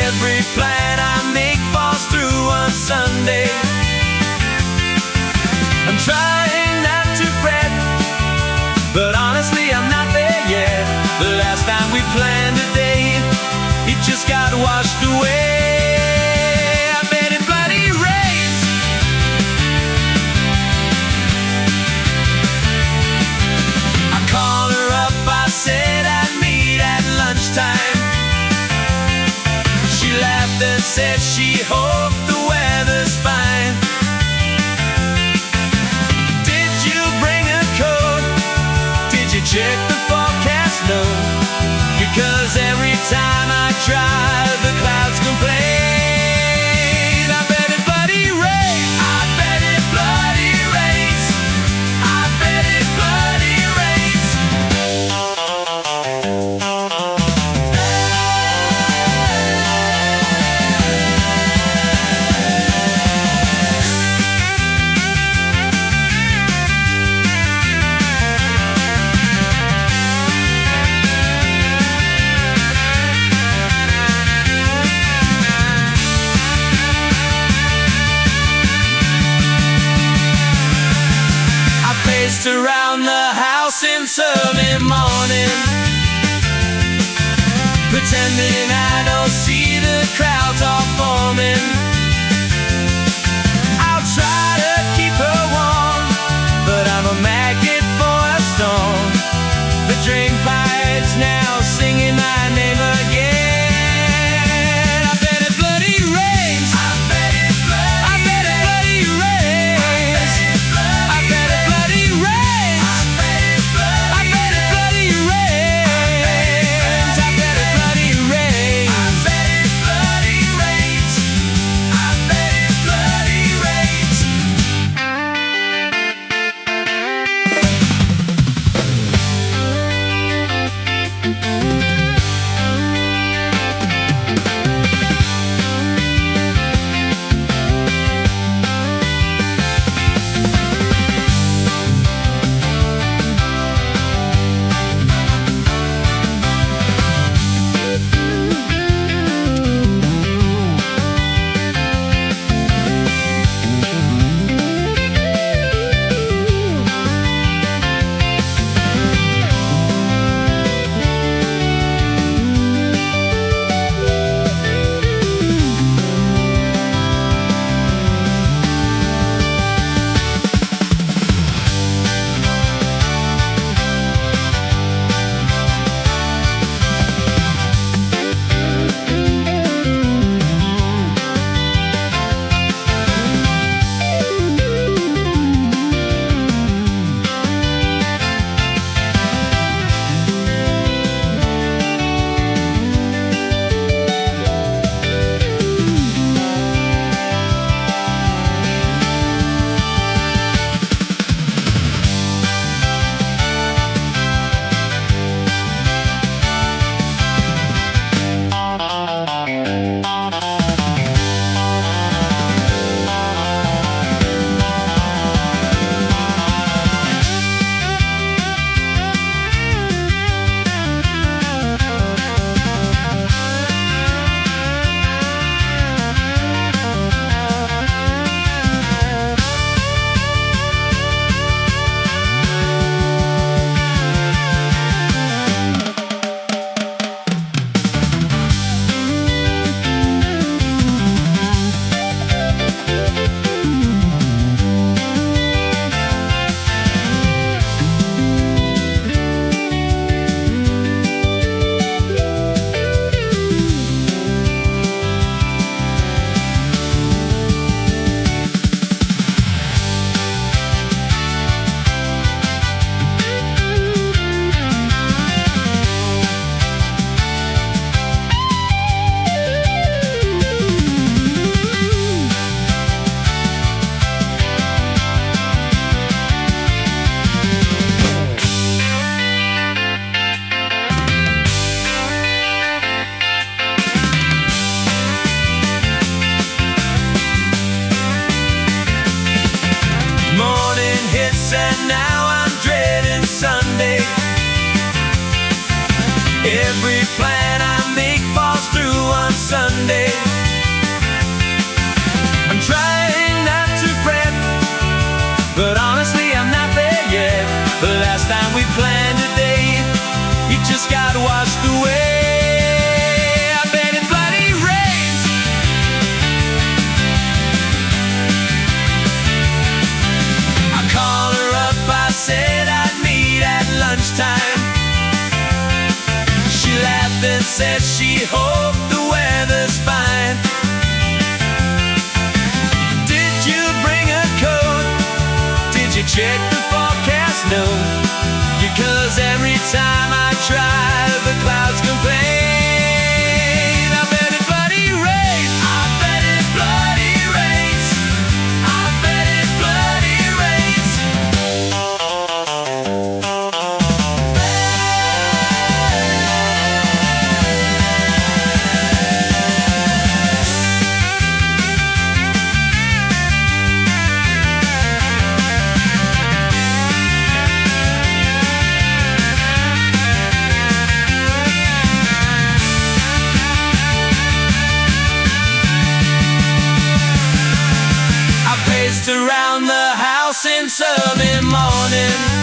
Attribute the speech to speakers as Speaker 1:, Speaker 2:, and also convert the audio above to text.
Speaker 1: Every plan I make falls through on Sunday. I'm trying not to fret, but honestly I'm not there yet. The last time we planned a day, it just got washed away. I bet it bloody rains. I called her up, I said I'd meet at lunchtime. She laughed and said she hoped the weather's fine. Did you bring a coat? Did you check the forecast? No, because every time I try, the clouds complain. I bet it bloody rains. I bet it bloody rains. I bet it bloody rains. Around the house since early morning, pretending I don't see the crowds all forming. I'll try to keep her warm, but I'm a magnet for a storm. The drink pipes now singing my name again. I bet it bloody rains. I bet it bloody rains. I bet it bloody rains. and now I'm dreading Sunday. Every plan I make falls falls through on Sunday. I'm trying not to fret, but honestly I'm not there yet. The last time we planned a day, it just got washed away. I bet it bloody rains. I called her up, I said I'd meet at lunchtime. She laughed and said she hoped the weather's fine. Did you bring a coat? Did you check the forecast? No, because every time I try, the clouds complain. I bet it bloody rains. I bet it bloody rains. I bet it bloody rains. Around the house since early morning.